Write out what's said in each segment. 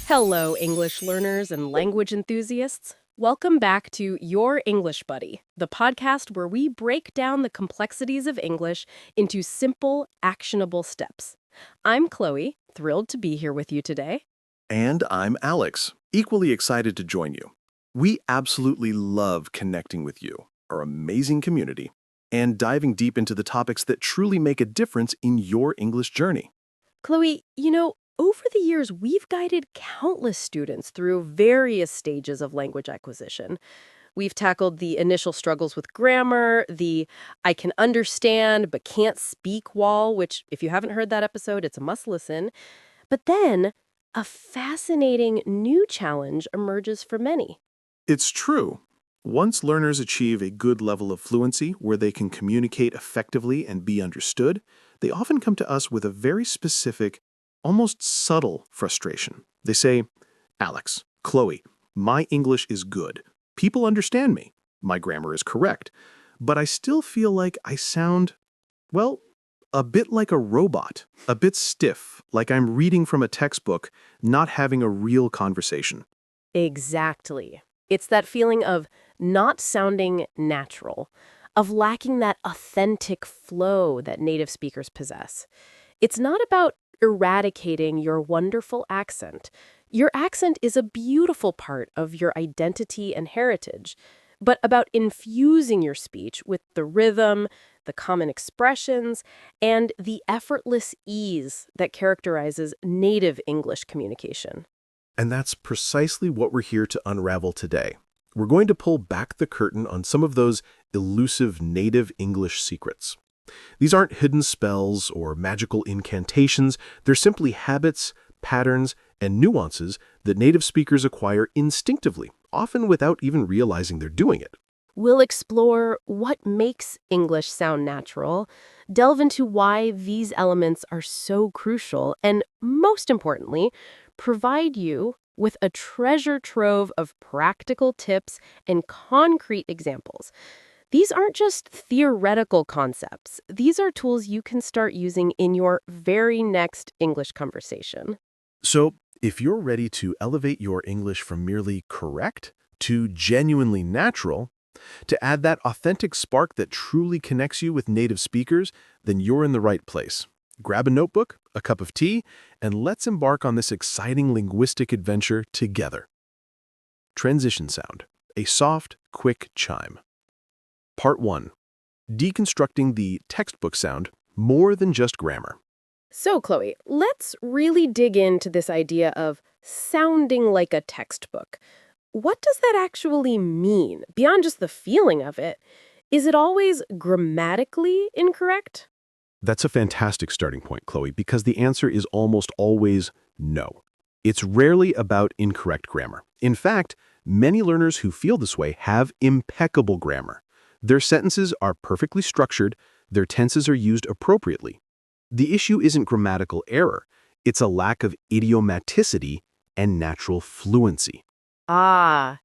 Hello, English learners and language enthusiasts. Welcome back to Your English Buddy, the podcast where we break down the complexities of English into simple, actionable steps. I'm Chloe, thrilled to be here with you today. And I'm Alex, equally excited to join you. We absolutely love connecting with you, our amazing community, and diving deep into the topics that truly make a difference in your English journey. Chloe, over the years, we've guided countless students through various stages of language acquisition. We've tackled the initial struggles with grammar, the I can understand but can't speak wall, which, if you haven't heard that episode, it's a must listen. But then, a fascinating new challenge emerges for many. It's true. Once learners achieve a good level of fluency where they can communicate effectively and be understood, they often come to us with a very specific, almost subtle frustration. They say, Alex, Chloe, my English is good. People understand me. My grammar is correct. But I still feel like I sound, well, a bit like a robot, a bit stiff, like I'm reading from a textbook, not having a real conversation. Exactly. It's that feeling of not sounding natural, of lacking that authentic flow that native speakers possess. It's not about eradicating your wonderful accent. Your accent is a beautiful part of your identity and heritage, but about infusing your speech with the rhythm, the common expressions, and the effortless ease that characterizes native English communication. And that's precisely what we're here to unravel today. We're going to pull back the curtain on some of those elusive native English secrets. These aren't hidden spells or magical incantations. They're simply habits, patterns, and nuances that native speakers acquire instinctively, often without even realizing they're doing it. We'll explore what makes English sound natural, delve into why these elements are so crucial, and most importantly, provide you with a treasure trove of practical tips and concrete examples. These aren't just theoretical concepts. These are tools you can start using in your very next English conversation. So, if you're ready to elevate your English from merely correct to genuinely natural, to add that authentic spark that truly connects you with native speakers, then you're in the right place. Grab a notebook, a cup of tea, and let's embark on this exciting linguistic adventure together. Transition sound, a soft, quick chime. Part 1. Deconstructing the textbook sound more than just grammar. So, Chloe, let's really dig into this idea of sounding like a textbook. What does that actually mean, beyond just the feeling of it? Is it always grammatically incorrect? That's a fantastic starting point, Chloe, because the answer is almost always no. It's rarely about incorrect grammar. In fact, many learners who feel this way have impeccable grammar. Their sentences are perfectly structured, their tenses are used appropriately. The issue isn't grammatical error, it's a lack of idiomaticity and natural fluency. Ah,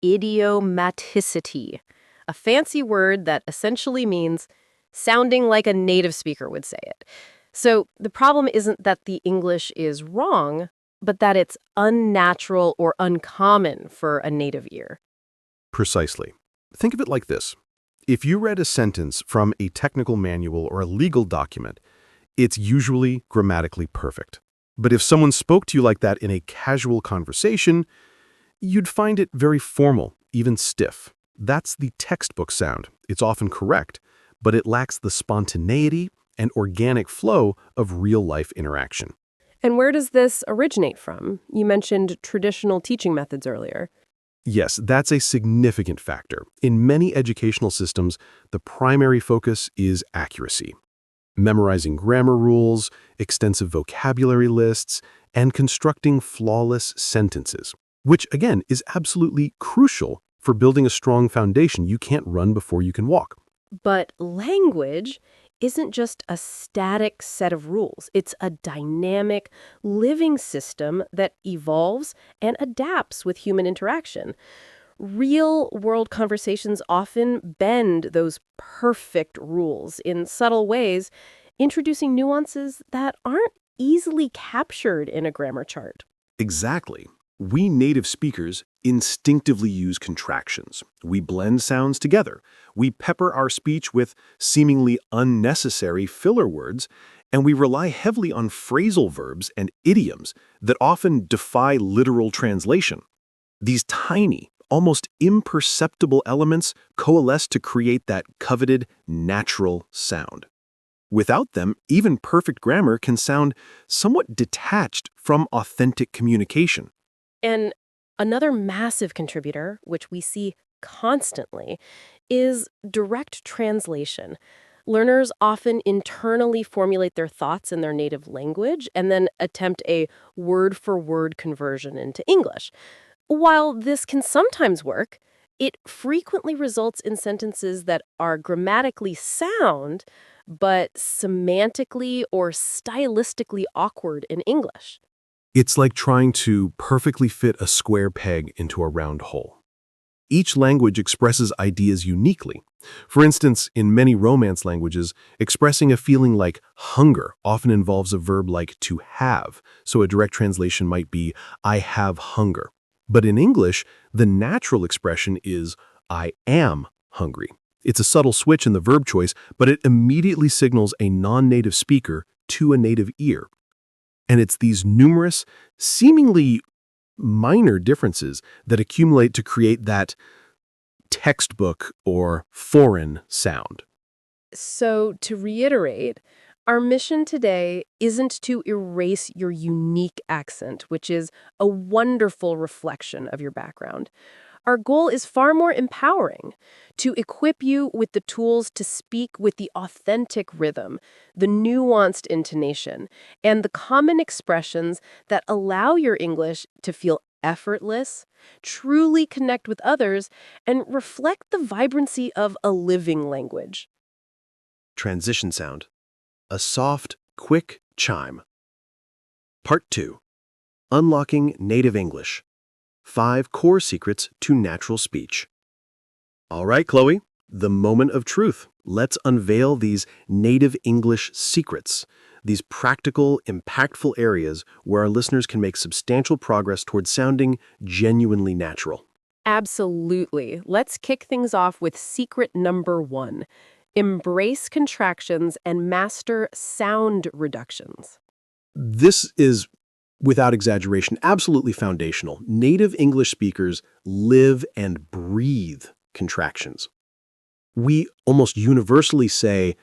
idiomaticity, a fancy word that essentially means sounding like a native speaker would say it. So the problem isn't that the English is wrong, but that it's unnatural or uncommon for a native ear. Precisely. Think of it like this. If you read a sentence from a technical manual or a legal document, it's usually grammatically perfect. But if someone spoke to you like that in a casual conversation, you'd find it very formal, even stiff. That's the textbook sound. It's often correct, but it lacks the spontaneity and organic flow of real-life interaction. And where does this originate from? You mentioned traditional teaching methods earlier. Yes, that's a significant factor. In many educational systems, the primary focus is accuracy. Memorizing grammar rules, extensive vocabulary lists, and constructing flawless sentences, which, again, is absolutely crucial for building a strong foundation you can't run before you can walk. But language isn't just a static set of rules. It's a dynamic, living system that evolves and adapts with human interaction. Real-world conversations often bend those perfect rules in subtle ways, introducing nuances that aren't easily captured in a grammar chart. Exactly. We native speakers instinctively use contractions. We blend sounds together. We pepper our speech with seemingly unnecessary filler words, and we rely heavily on phrasal verbs and idioms that often defy literal translation. These tiny, almost imperceptible elements coalesce to create that coveted, natural sound. Without them, even perfect grammar can sound somewhat detached from authentic communication. And another massive contributor, which we see constantly, is direct translation. Learners often internally formulate their thoughts in their native language and then attempt a word for word conversion into English. While this can sometimes work, it frequently results in sentences that are grammatically sound, but semantically or stylistically awkward in English. It's like trying to perfectly fit a square peg into a round hole. Each language expresses ideas uniquely. For instance, in many Romance languages, expressing a feeling like hunger often involves a verb like to have, so a direct translation might be, I have hunger. But in English, the natural expression is, I am hungry. It's a subtle switch in the verb choice, but it immediately signals a non-native speaker to a native ear. And it's these numerous, seemingly minor differences that accumulate to create that textbook or foreign sound. So, to reiterate, our mission today isn't to erase your unique accent, which is a wonderful reflection of your background. Our goal is far more empowering to equip you with the tools to speak with the authentic rhythm, the nuanced intonation, and the common expressions that allow your English to feel effortless, truly connect with others, and reflect the vibrancy of a living language. Transition sound. A soft, quick chime. Part 2. Unlocking Native English. 5 core secrets to natural speech. All right, Chloe, the moment of truth. Let's unveil these native English secrets, these practical, impactful areas where our listeners can make substantial progress towards sounding genuinely natural. Absolutely. Let's kick things off with secret number 1. Embrace contractions and master sound reductions. This is, without exaggeration, absolutely foundational. Native English speakers live and breathe contractions. We almost universally say,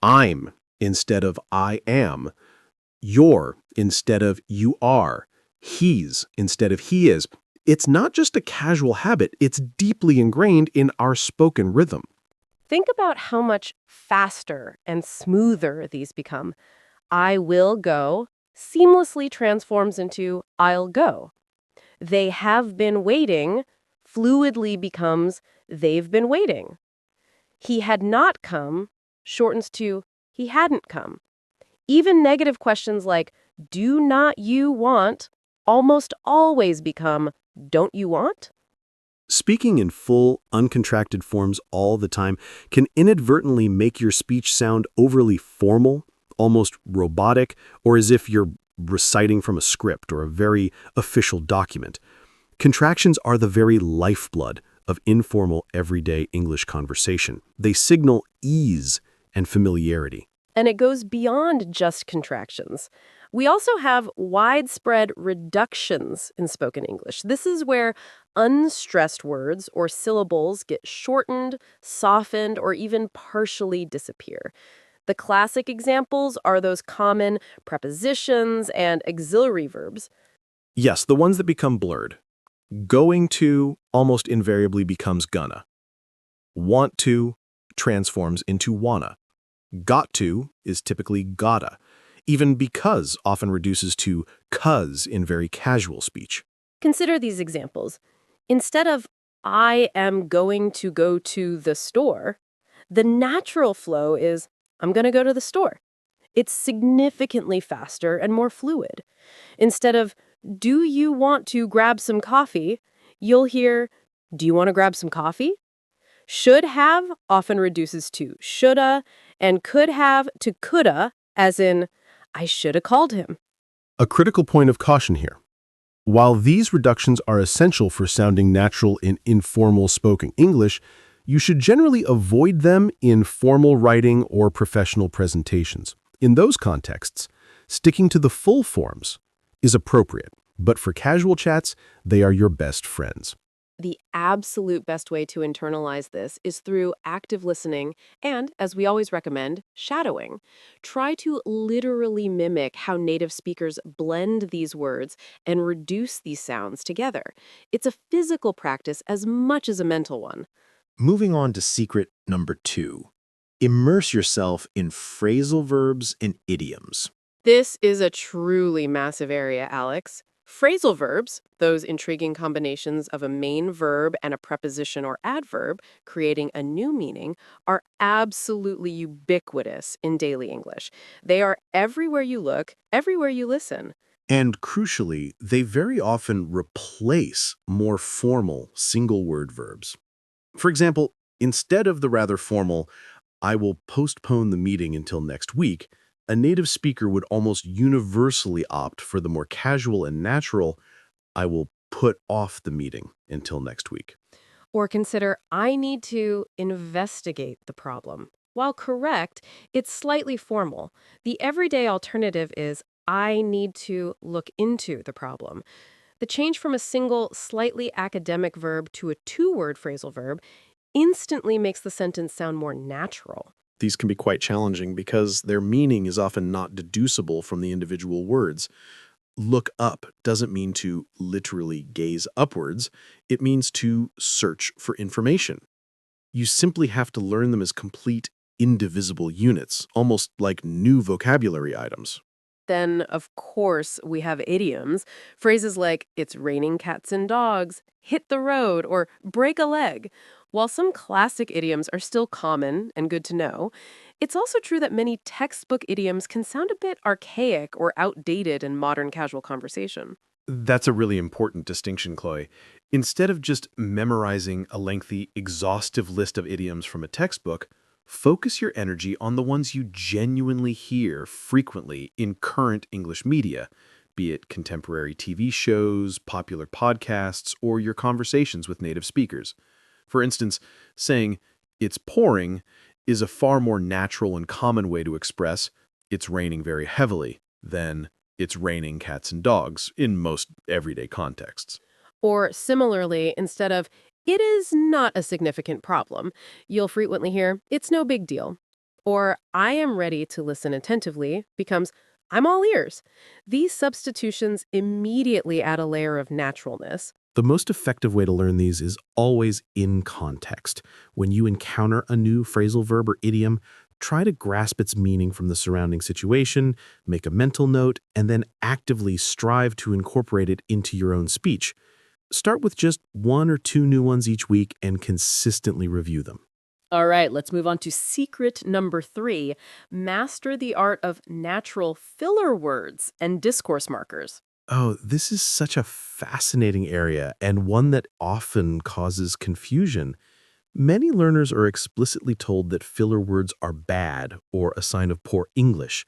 I'm instead of I am, you're instead of you are, he's instead of he is. It's not just a casual habit, it's deeply ingrained in our spoken rhythm. Think about how much faster and smoother these become. I will go seamlessly transforms into I'll go. They have been waiting fluidly becomes they've been waiting. He had not come shortens to he hadn't come. Even negative questions like do not you want almost always become don't you want? Speaking in full, uncontracted forms all the time can inadvertently make your speech sound overly formal, almost robotic, or as if you're reciting from a script or a very official document. Contractions are the very lifeblood of informal, everyday English conversation. They signal ease and familiarity. And it goes beyond just contractions. We also have widespread reductions in spoken English. This is where unstressed words or syllables get shortened, softened, or even partially disappear. The classic examples are those common prepositions and auxiliary verbs. Yes, the ones that become blurred. Going to almost invariably becomes gonna. Want to transforms into wanna. Got to is typically gotta. Even because often reduces to cuz in very casual speech. Consider these examples. Instead of I am going to go to the store, the natural flow is I'm going to go to the store. It's significantly faster and more fluid. Instead of do you want to grab some coffee, you'll hear do you want to grab some coffee? Should have often reduces to shoulda and could have to coulda, as in I shoulda called him. A critical point of caution here. While these reductions are essential for sounding natural in informal spoken English, you should generally avoid them in formal writing or professional presentations. In those contexts, sticking to the full forms is appropriate, but for casual chats, they are your best friends. The absolute best way to internalize this is through active listening and, as we always recommend, shadowing. Try to literally mimic how native speakers blend these words and reduce these sounds together. It's a physical practice as much as a mental one. Moving on to secret number 2. Immerse yourself in phrasal verbs and idioms. This is a truly massive area, Alex. Phrasal verbs, those intriguing combinations of a main verb and a preposition or adverb, creating a new meaning, are absolutely ubiquitous in daily English. They are everywhere you look, everywhere you listen. And crucially, they very often replace more formal single-word verbs. For example, instead of the rather formal, "I will postpone the meeting until next week," a native speaker would almost universally opt for the more casual and natural, "I will put off the meeting until next week." Or consider, I need to investigate the problem. While correct, it's slightly formal. The everyday alternative is, I need to look into the problem. The change from a single, slightly academic verb to a two-word phrasal verb instantly makes the sentence sound more natural. These can be quite challenging because their meaning is often not deducible from the individual words. Look up doesn't mean to literally gaze upwards. It means to search for information. You simply have to learn them as complete, indivisible units, almost like new vocabulary items. Then, of course, we have idioms. Phrases like, it's raining cats and dogs, hit the road, or break a leg. While some classic idioms are still common and good to know, it's also true that many textbook idioms can sound a bit archaic or outdated in modern casual conversation. That's a really important distinction, Chloe. Instead of just memorizing a lengthy, exhaustive list of idioms from a textbook, focus your energy on the ones you genuinely hear frequently in current English media, be it contemporary TV shows, popular podcasts, or your conversations with native speakers. For instance, saying, "it's pouring," is a far more natural and common way to express, "it's raining very heavily," than "it's raining cats and dogs" in most everyday contexts. Or similarly, instead of, it is not a significant problem, you'll frequently hear, it's no big deal. Or, I am ready to listen attentively becomes, I'm all ears. These substitutions immediately add a layer of naturalness. The most effective way to learn these is always in context. When you encounter a new phrasal verb or idiom, try to grasp its meaning from the surrounding situation, make a mental note, and then actively strive to incorporate it into your own speech. Start with just one or two new ones each week and consistently review them. All right, let's move on to secret number 3. Master the art of natural filler words and discourse markers. Oh, this is such a fascinating area and one that often causes confusion. Many learners are explicitly told that filler words are bad or a sign of poor English.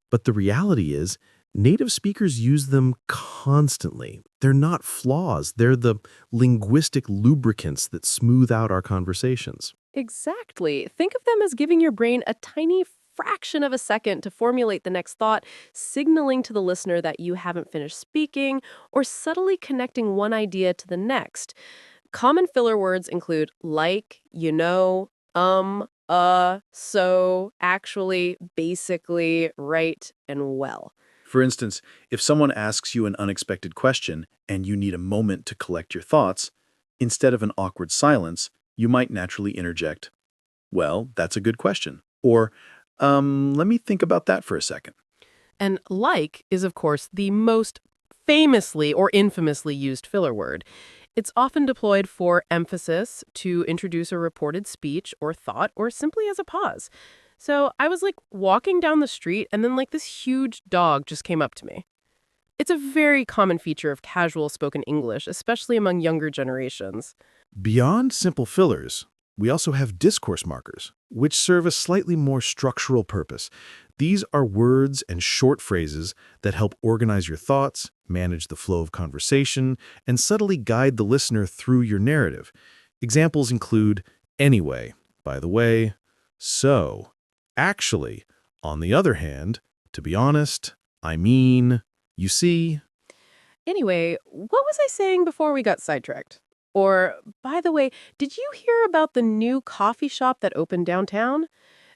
But the reality is, native speakers use them constantly. They're not flaws. They're the linguistic lubricants that smooth out our conversations. Exactly. Think of them as giving your brain a tiny fraction of a second to formulate the next thought, signaling to the listener that you haven't finished speaking, or subtly connecting one idea to the next. Common filler words include like, so, actually, basically, right, and well. For instance, if someone asks you an unexpected question and you need a moment to collect your thoughts, instead of an awkward silence, you might naturally interject, "Well, that's a good question." Or, let me think about that for a second. And like is, of course, the most famously or infamously used filler word. It's often deployed for emphasis, to introduce a reported speech or thought, or simply as a pause. So I was like walking down the street, and then like this huge dog just came up to me. It's a very common feature of casual spoken English, especially among younger generations. Beyond simple fillers, we also have discourse markers, which serve a slightly more structural purpose. These are words and short phrases that help organize your thoughts, manage the flow of conversation, and subtly guide the listener through your narrative. Examples include anyway, by the way, so, actually, on the other hand, to be honest, I mean, you see. Anyway, what was I saying before we got sidetracked? Or, by the way, did you hear about the new coffee shop that opened downtown?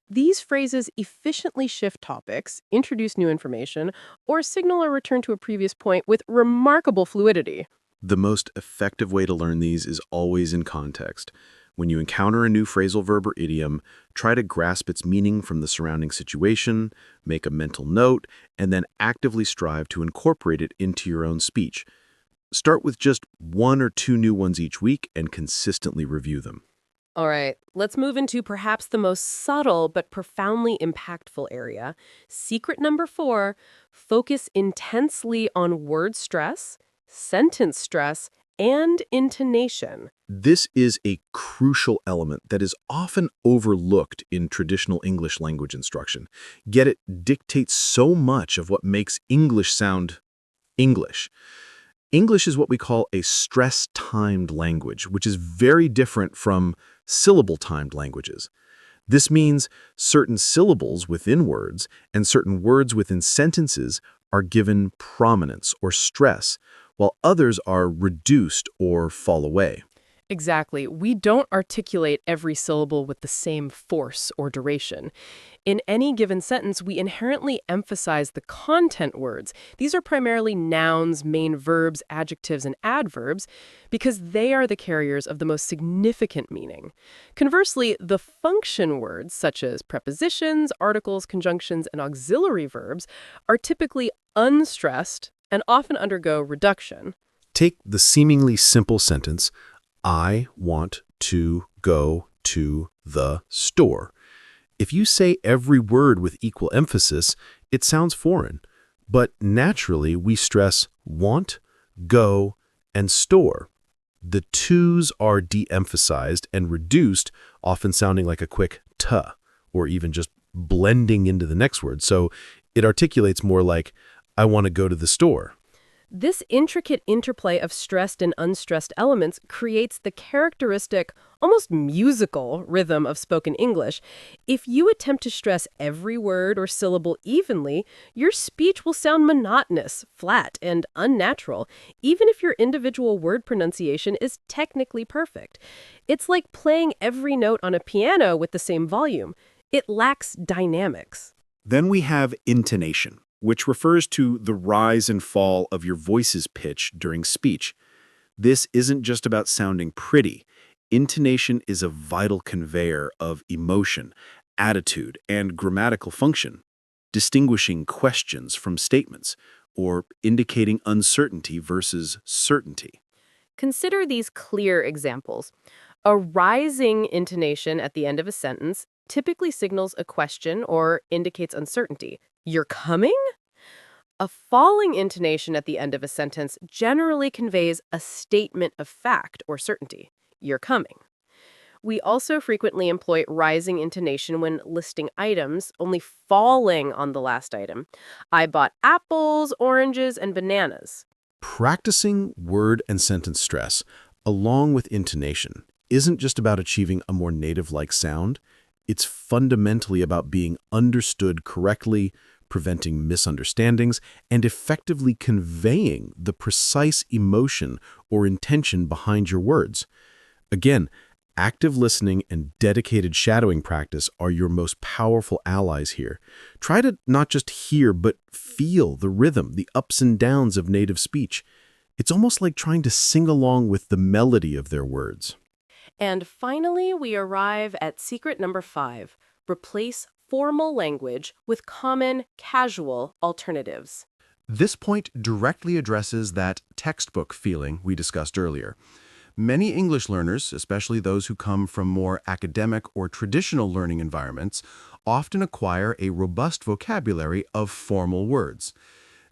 These phrases efficiently shift topics, introduce new information, or signal a return to a previous point with remarkable fluidity. The most effective way to learn these is always in context. When you encounter a new phrasal verb or idiom, try to grasp its meaning from the surrounding situation, make a mental note, and then actively strive to incorporate it into your own speech. Start with just one or two new ones each week and consistently review them. All right, let's move into perhaps the most subtle but profoundly impactful area. Secret number 4, focus intensely on word stress, sentence stress, and intonation. This is a crucial element that is often overlooked in traditional English language instruction, yet it dictates so much of what makes English sound English. English is what we call a stress-timed language, which is very different from syllable-timed languages. This means certain syllables within words and certain words within sentences are given prominence or stress, while others are reduced or fall away. Exactly. We don't articulate every syllable with the same force or duration. In any given sentence, we inherently emphasize the content words. These are primarily nouns, main verbs, adjectives, and adverbs because they are the carriers of the most significant meaning. Conversely, the function words, such as prepositions, articles, conjunctions, and auxiliary verbs, are typically unstressed and often undergo reduction. Take the seemingly simple sentence, I want to go to the store. If you say every word with equal emphasis, it sounds foreign. But naturally, we stress want, go, and store. The twos are de-emphasized and reduced, often sounding like a quick t, or even just blending into the next word. So it articulates more like, I want to go to the store. This intricate interplay of stressed and unstressed elements creates the characteristic, almost musical rhythm of spoken English. If you attempt to stress every word or syllable evenly, your speech will sound monotonous, flat, and unnatural, even if your individual word pronunciation is technically perfect. It's like playing every note on a piano with the same volume. It lacks dynamics. Then we have intonation, which refers to the rise and fall of your voice's pitch during speech. This isn't just about sounding pretty. Intonation is a vital conveyor of emotion, attitude, and grammatical function, distinguishing questions from statements, or indicating uncertainty versus certainty. Consider these clear examples. A rising intonation at the end of a sentence typically signals a question or indicates uncertainty. You're coming? A falling intonation at the end of a sentence generally conveys a statement of fact or certainty. You're coming. We also frequently employ rising intonation when listing items, only falling on the last item. I bought apples, oranges, and bananas. Practicing word and sentence stress, along with intonation, isn't just about achieving a more native-like sound. It's fundamentally about being understood correctly, preventing misunderstandings, and effectively conveying the precise emotion or intention behind your words. Again, active listening and dedicated shadowing practice are your most powerful allies here. Try to not just hear, but feel the rhythm, the ups and downs of native speech. It's almost like trying to sing along with the melody of their words. And finally, we arrive at secret number 5. Replace formal language with common, casual alternatives. This point directly addresses that textbook feeling we discussed earlier. Many English learners, especially those who come from more academic or traditional learning environments, often acquire a robust vocabulary of formal words.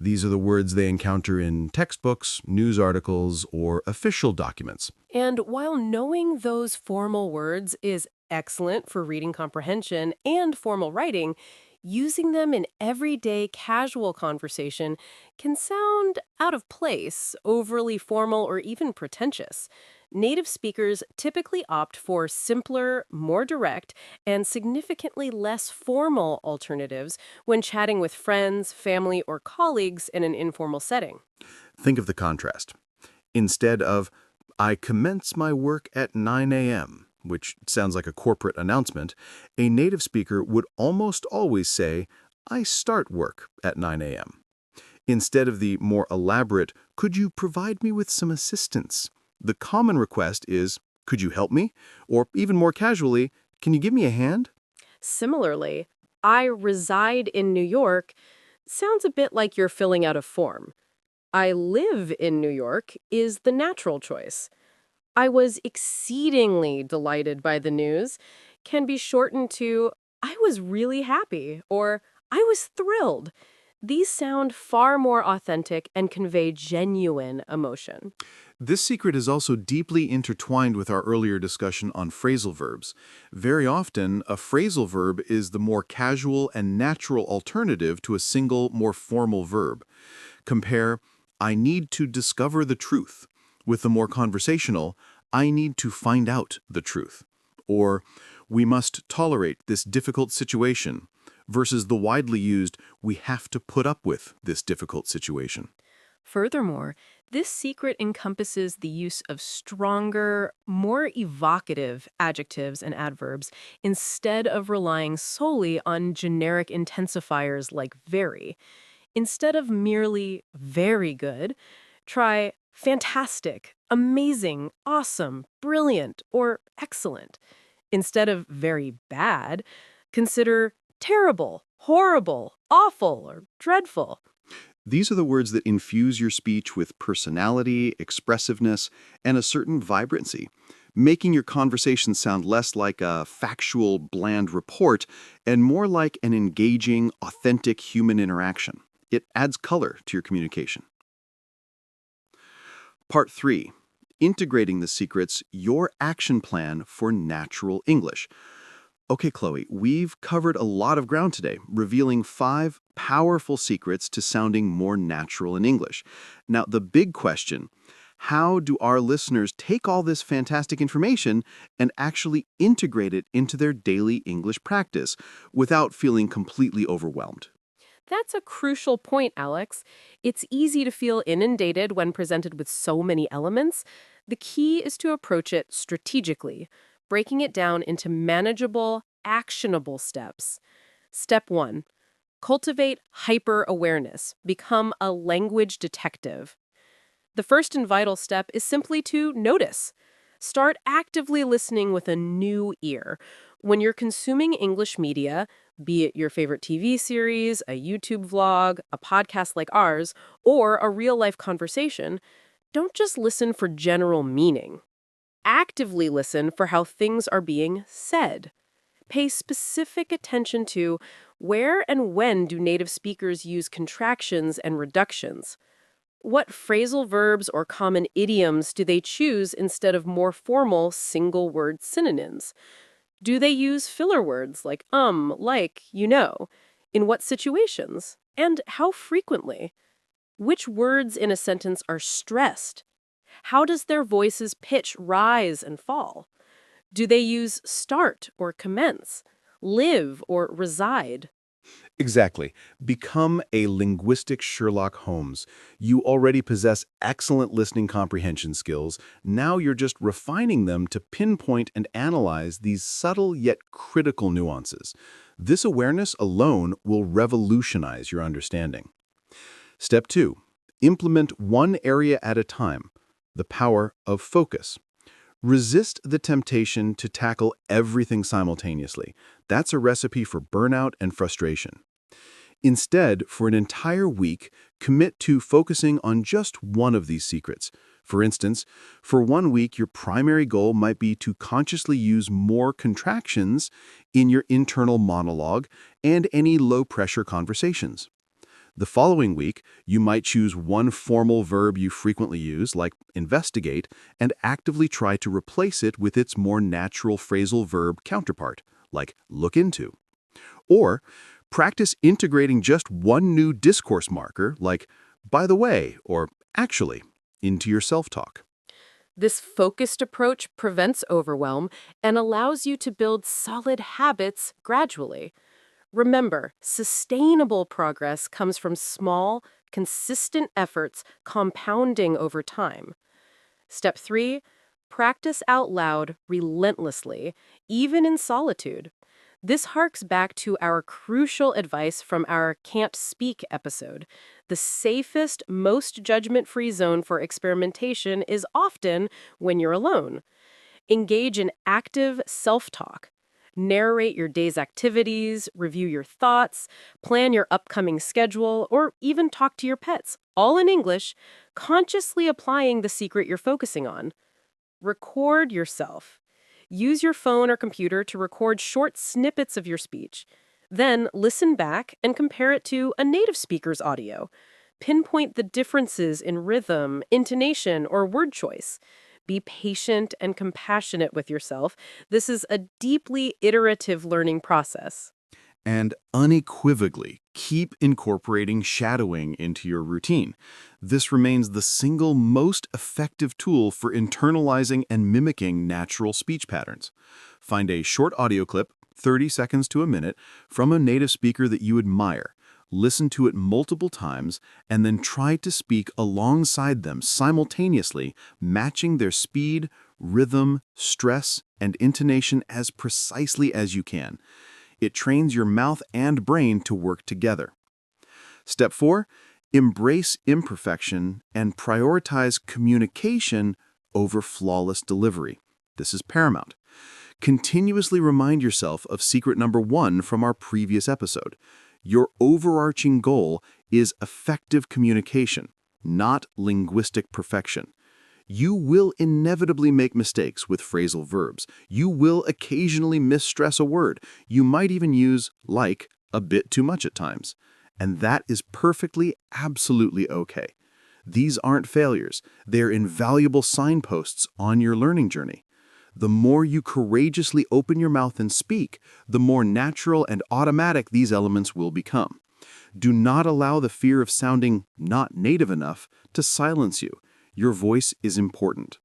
These are the words they encounter in textbooks, news articles, or official documents. And while knowing those formal words is excellent for reading comprehension and formal writing, using them in everyday casual conversation can sound out of place, overly formal, or even pretentious. Native speakers typically opt for simpler, more direct, and significantly less formal alternatives when chatting with friends, family, or colleagues in an informal setting. Think of the contrast. Instead of, I commence my work at 9 a.m., which sounds like a corporate announcement, a native speaker would almost always say, I start work at 9 a.m. Instead of the more elaborate, could you provide me with some assistance? The common request is, could you help me? Or even more casually, can you give me a hand? Similarly, I reside in New York sounds a bit like you're filling out a form. I live in New York is the natural choice. I was exceedingly delighted by the news can be shortened to I was really happy or I was thrilled. These sound far more authentic and convey genuine emotion. This secret is also deeply intertwined with our earlier discussion on phrasal verbs. Very often, a phrasal verb is the more casual and natural alternative to a single, more formal verb. Compare, I need to discover the truth, with the more conversational, I need to find out the truth. Or, we must tolerate this difficult situation, versus the widely used, we have to put up with this difficult situation. Furthermore, this secret encompasses the use of stronger, more evocative adjectives and adverbs instead of relying solely on generic intensifiers like very. Instead of merely very good, try fantastic, amazing, awesome, brilliant, or excellent. Instead of very bad, consider terrible, horrible, awful, or dreadful. These are the words that infuse your speech with personality, expressiveness, and a certain vibrancy, making your conversation sound less like a factual, bland report and more like an engaging, authentic human interaction. It adds color to your communication. Part 3. Integrating the secrets, your action plan for natural English. Okay, Chloe, we've covered a lot of ground today, revealing 5 powerful secrets to sounding more natural in English. Now, the big question, how do our listeners take all this fantastic information and actually integrate it into their daily English practice without feeling completely overwhelmed? That's a crucial point, Alex. It's easy to feel inundated when presented with so many elements. The key is to approach it strategically, breaking it down into manageable, actionable steps. Step 1. Cultivate hyper-awareness. Become a language detective. The first and vital step is simply to notice. Start actively listening with a new ear. When you're consuming English media, be it your favorite TV series, a YouTube vlog, a podcast like ours, or a real life conversation, don't just listen for general meaning. Actively listen for how things are being said. Pay specific attention to where and when do native speakers use contractions and reductions. What phrasal verbs or common idioms do they choose instead of more formal single word synonyms? Do they use filler words like like, you know? In what situations? And how frequently? Which words in a sentence are stressed? How does their voice's pitch rise and fall? Do they use start or commence, live or reside? Exactly. Become a linguistic Sherlock Holmes. You already possess excellent listening comprehension skills. Now you're just refining them to pinpoint and analyze these subtle yet critical nuances. This awareness alone will revolutionize your understanding. Step 2. Implement one area at a time. The power of focus. Resist the temptation to tackle everything simultaneously. That's a recipe for burnout and frustration. Instead, for an entire week, commit to focusing on just one of these secrets. For instance, for 1 week, your primary goal might be to consciously use more contractions in your internal monologue and any low-pressure conversations. The following week, you might choose one formal verb you frequently use, like investigate, and actively try to replace it with its more natural phrasal verb counterpart, like look into. Or Practice integrating just one new discourse marker, like by the way or actually, into your self-talk. This focused approach prevents overwhelm and allows you to build solid habits gradually. Remember, sustainable progress comes from small, consistent efforts compounding over time. Step 3, practice out loud relentlessly, even in solitude. This harks back to our crucial advice from our Can't Speak episode. The safest, most judgment free zone for experimentation is often when you're alone. Engage in active self talk. Narrate your day's activities, review your thoughts, plan your upcoming schedule, or even talk to your pets, all in English, consciously applying the secret you're focusing on. Record yourself. Use your phone or computer to record short snippets of your speech. Then listen back and compare it to a native speaker's audio. Pinpoint the differences in rhythm, intonation, or word choice. Be patient and compassionate with yourself. This is a deeply iterative learning process. And unequivocally, keep incorporating shadowing into your routine. This remains the single most effective tool for internalizing and mimicking natural speech patterns. Find a short audio clip, 30 seconds to a minute, from a native speaker that you admire. Listen to it multiple times, and then try to speak alongside them simultaneously, matching their speed, rhythm, stress, and intonation as precisely as you can. It trains your mouth and brain to work together. Step 4, embrace imperfection and prioritize communication over flawless delivery. This is paramount. Continuously remind yourself of secret number 1 from our previous episode. Your overarching goal is effective communication, not linguistic perfection. You will inevitably make mistakes with phrasal verbs. You will occasionally misstress a word. You might even use like a bit too much at times. And that is perfectly, absolutely okay. These aren't failures. They're invaluable signposts on your learning journey. The more you courageously open your mouth and speak, the more natural and automatic these elements will become. Do not allow the fear of sounding not native enough to silence you. Your voice is important.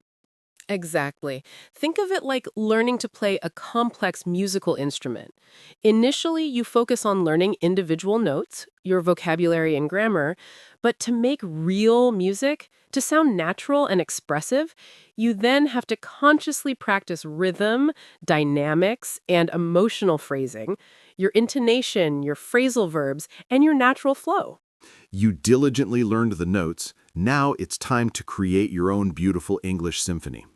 Exactly. Think of it like learning to play a complex musical instrument. Initially, you focus on learning individual notes, your vocabulary and grammar, but to make real music, to sound natural and expressive, you then have to consciously practice rhythm, dynamics, and emotional phrasing, your intonation, your phrasal verbs, and your natural flow. You diligently learned the notes. Now it's time to create your own beautiful English symphony.